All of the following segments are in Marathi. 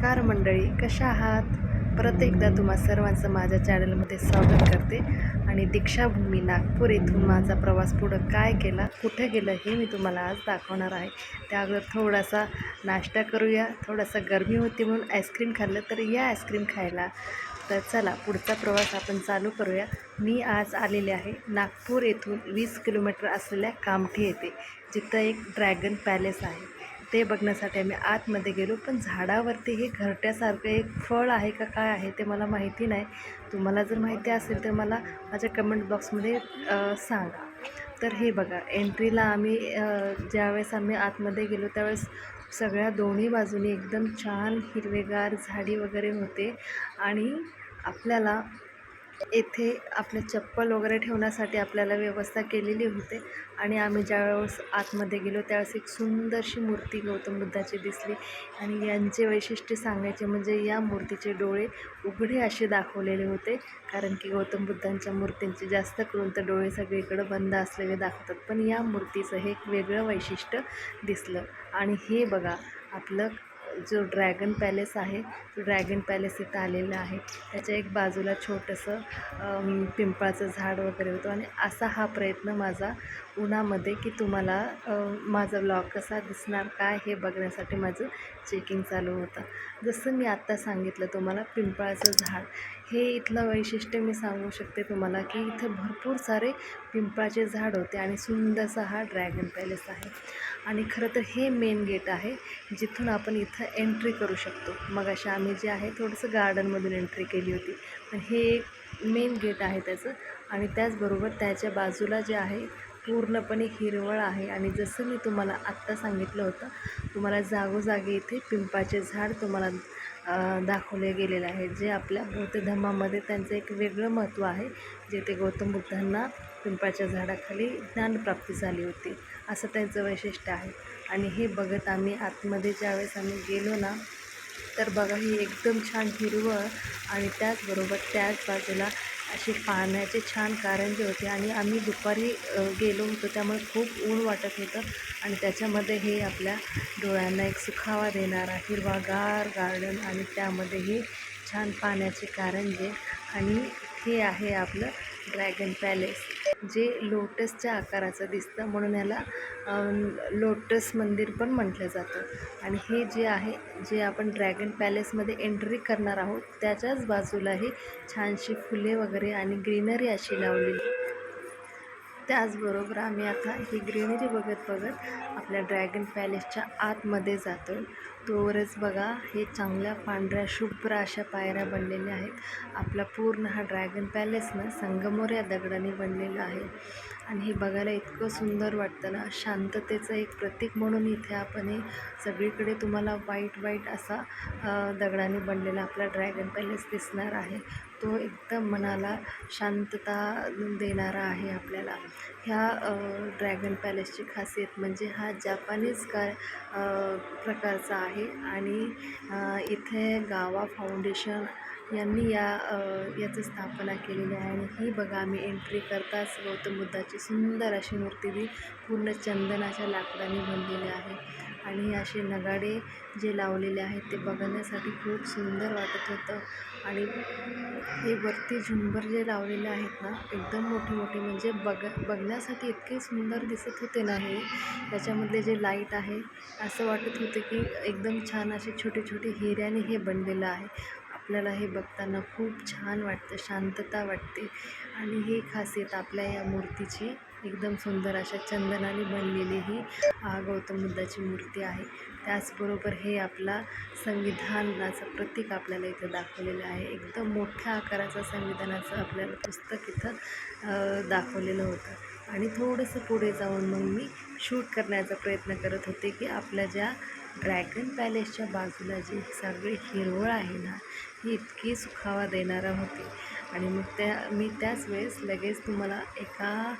नमस्कार मंडळी, कशा आहात? परत एकदा तुम्हा सर्वांचं माझ्या चॅनलमध्ये स्वागत करते. आणि दीक्षाभूमी नागपूर येथून माझा प्रवास पुढं काय केला, कुठे गेलं हे मी तुम्हाला आज दाखवणार आहे. त्या अगोदर थोडासा नाश्ता करूया. थोडासा गरमी होती म्हणून आईस्क्रीम खाल्लं, तर या आईस्क्रीम खायला. तर चला पुढचा प्रवास आपण चालू करूया. मी आज आलेले आहे नागपूर येथून 20 किलोमीटर असलेल्या कामठी येथे, जिथं एक ड्रॅगन पॅलेस आहे. ते बघण्यासाठी आम्ही आतमध्ये गेलो, पण झाडावरती हे घरट्यासारखं एक फळ आहे का काय आहे ते मला माहिती नाही. तुम्हाला जर माहिती असेल तर मला माझ्या कमेंट बॉक्समध्ये सांगा. तर हे बघा, एंट्रीला आम्ही ज्यावेळेस आम्ही आतमध्ये गेलो त्यावेळेस सगळ्या दोन्ही बाजूनी एकदम छान हिरवेगार झाडी वगैरे होते. आणि आपल्याला येथे आपले चप्पल वगैरे ठेवण्यासाठी आपल्याला व्यवस्था केलेली होती. आणि आम्ही ज्यावेळेस आतमध्ये गेलो त्यावेळेस एक सुंदरशी मूर्ती गौतम बुद्धाची दिसली. आणि यांचे वैशिष्ट्य सांगायचे म्हणजे या मूर्तीचे डोळे उघडे असे दाखवलेले होते, कारण की गौतम बुद्धांच्या मूर्तींचे जास्त करून तर डोळे सगळीकडं बंद असलेले दाखवतात, पण या मूर्तीचं हे एक वेगळं वैशिष्ट्य दिसलं. आणि हे बघा, आपलं जो ड्रॅगन पॅलेस आहे, तो ड्रॅगन पॅलेस इथं आलेलं आहे. त्याच्या एक बाजूला छोटंसं पिंपळाचं झाड वगैरे होतं. आणि असा हा प्रयत्न माझा उन्हामध्ये की तुम्हाला माझा व्लॉग कसा दिसणार काय हे बघण्यासाठी माझं चेकिंग चालू होतं. जसं मी आत्ता सांगितलं तुम्हाला, पिंपळाचं झाड हे इथलं वैशिष्ट्य मी सांगू शकते तुम्हाला, की इथं भरपूर सारे पिंपळाचे झाड होते. आणि सुंदरसा हा ड्रॅगन पॅलेस आहे. आणि खरं तर हे मेन गेट आहे, जिथून आपण इथं एंट्री करू शकतो. मग अशा आम्ही जे आहे थोडंसं गार्डनमधून एंट्री केली होती, पण हे एक मेन गेट आहे त्याचं. आणि त्याचबरोबर त्याच्या बाजूला जे आहे पूर्णपणे हिरवळ आहे. आणि जसं मी तुम्हाला आत्ता सांगितलं होतं, तुम्हाला जागोजागी इथे पिंपळाचे झाड तुम्हाला दाखवले गेलेले आहे, जे आपल्या बौद्ध धर्मामध्ये त्यांचं एक वेगळं महत्त्व आहे. जेथे गौतम बुद्धांना पिंपळाच्या झाडाखाली ज्ञानप्राप्ती झाली होती, असं त्यांचं वैशिष्ट्य आहे. आणि हे बघत आम्ही आतमध्ये ज्यावेळेस आम्ही गेलो ना, तर बघा ही एकदम छान हिरवळ. आणि त्याचबरोबर त्याच बाजूला असे पाण्याचे छान कारंजे होते. आणि आम्ही दुपारी गेलो होतो, त्यामुळे खूप ऊन वाटत होतं. आणि त्याच्यामध्ये हे आपल्या डोळ्यांना एक सुखावा देणारा हिरवागार गार्डन, आणि त्यामध्ये हे छान पाण्याचे कारंजे. आणि हे आहे आपलं ड्रॅगन पॅलेस, जे लोटसच्या आकाराचं दिसतं, म्हणून याला लोटस मंदिर पण म्हटलं जातं. आणि हे जे आहे, जे आपण ड्रॅगन पॅलेसमध्ये एंट्री करणार आहोत, त्याच्याच बाजूला ही छानशी फुले वगैरे आणि ग्रीनरी अशी लावलेली. त्याचबरोबर आम्ही आता ही ग्रीनरी बघत बघत आपल्या ड्रॅगन पॅलेसच्या आतमध्ये जातो आहे. तोवरच बघा, हे चांगल्या पांढऱ्या शुभ्र अशा पायऱ्या बनलेल्या आहेत. आपला पूर्ण हा ड्रॅगन पॅलेस ना संगमरवरी दगडाने बनलेला आहे. आणि हे बघायला इतकं सुंदर वाटतं ना, शांततेचं एक प्रतीक म्हणून इथे आपण हे सगळीकडे तुम्हाला व्हाईट असा दगडाने बनलेला आपला ड्रॅगन पॅलेस दिसणार आहे. तो एकदम मनाला शांतता देणारा आहे आपल्याला. ह्या ड्रॅगन पॅलेसची खासियत म्हणजे हा जापानीज प्रकारचा आहे. आणि इथे गावा फाउंडेशन यांनी याची स्थापना केलेली आहे. आणि ही बघा, आम्ही एंट्री करताच गौतम बुद्धाची सुंदर अशी मूर्ती ती पूर्ण चंदनाच्या लाकडाने बनलेली आहे. आणि असे नगाडे जे लावलेले आहेत ते बघण्यासाठी खूप सुंदर वाटत होतं. आणि हे वरती झुंबर जे लावलेले आहेत ना, एकदम मोठे म्हणजे बघण्यासाठी इतके सुंदर दिसत होते ना. हे त्याच्यामधले जे लाईट आहे, असं वाटत होते की एकदम छान असे छोटे हिऱ्याने हे बनलेलं आहे. आपल्याला हे बघताना खूप छान वाटतं, शांतता वाटते. आणि ही खासियत आपल्या या मूर्तीची, एकदम सुंदर अशा चंदनाने बनलेली ही गौतम बुद्धाची मूर्ती आहे. त्याचबरोबर हे आपला संविधानाचं प्रतीक आपल्याला इथं दाखवलेलं आहे. एकदम मोठ्या आकाराचं संविधानाचं आपल्याला पुस्तक इथं दाखवलेलं होतं. आणि थोडंसं पुढे जाऊन मग मी शूट करण्याचा प्रयत्न करत होते, की आपल्या ज्या ड्रॅगन पॅलेसच्या बाजूला जी सगळी हिरवळ आहे ना, ही इतकी सुखावा देणारा होती. आणि मग मी त्याच वेळेस लगेच तुम्हाला एका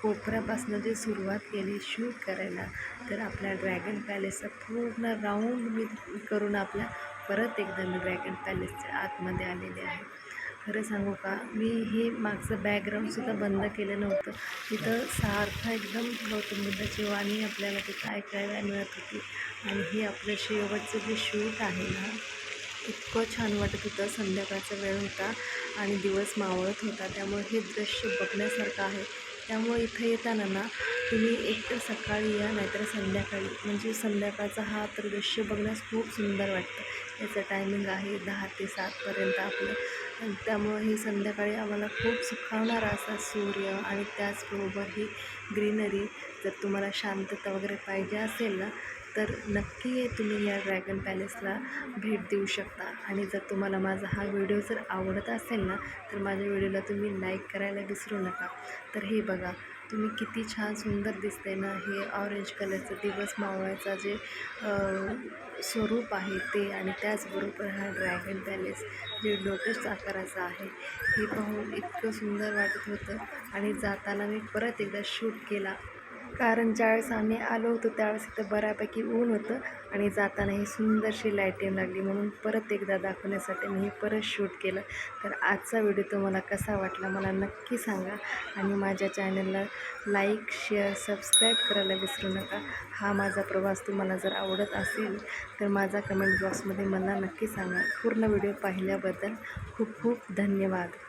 कोपऱ्यापासून जी सुरुवात केली शूट करायला, तर आपल्या ड्रॅगन पॅलेसचा पूर्ण राऊंड मी करून आपल्या परत एकदा मी ड्रॅगन पॅलेसच्या आतमध्ये आलेले आहे. खरं सांगू का, मी हे मागचं बॅकग्राऊंडसुद्धा बंद केलं नव्हतं. तिथं सारखं एकदम गौतम बुद्धाची वाणी आपल्याला तिथं ऐकायला मिळत होती. आणि हे आपलं शेवटचं जे शूट आहे ना, इतकं छान वाटत होतं. संध्याकाळचा वेळ होता आणि दिवस मावळत होता, त्यामुळे हे दृश्य बघण्यासारखं आहे. त्यामुळे इथं येताना ना तुम्ही एकतर सकाळी या नाहीतर संध्याकाळी, म्हणजे संध्याकाळचा हा तर दृश्य बघण्यास खूप सुंदर वाटतं. याचं टायमिंग आहे 10 ते 7पर्यंत आपलं. आणि त्यामुळे हे संध्याकाळी आम्हाला खूप सुखावणारा असा सूर्य आणि त्याचबरोबर ही ग्रीनरी, जर तुम्हाला शांतता वगैरे पाहिजे असेल ना तर नक्की तुम्ही या ड्रॅगन पॅलेसला भेट देऊ शकता. आणि जर तुम्हाला माझा हा व्हिडिओ जर आवडत असेल ना तर माझ्या व्हिडिओला तुम्ही लाईक करायला विसरू नका. तर हे बघा तुम्ही किती छान सुंदर दिसते ना, हे ऑरेंज कलरचं दिवस मावळायचा जे स्वरूप आहे ते, आणि त्याचबरोबर हा ड्रॅगन पॅलेस जे लोटस आकाराचं आहे हे पाहून इतकं सुंदर वाटत होतं. आणि जाताना मी परत एकदा शूट केला, कारण ज्यावेळेस आम्ही आलो होतो त्यावेळेस इथं बऱ्यापैकी ऊन होतं आणि जाताना ही सुंदरशी लाईटिंग लागली, म्हणून परत एकदा दाखवण्यासाठी मी हे परत शूट केलं. तर आजचा व्हिडिओ तुम्हाला कसा वाटला मला नक्की सांगा, आणि माझ्या चॅनलला लाईक, शेअर, सबस्क्राईब करायला विसरू नका. हा माझा प्रवास तुम्हाला जर आवडत असेल तर माझा कमेंट बॉक्समध्ये मला नक्की सांगा. पूर्ण व्हिडिओ पाहिल्याबद्दल खूप खूप धन्यवाद.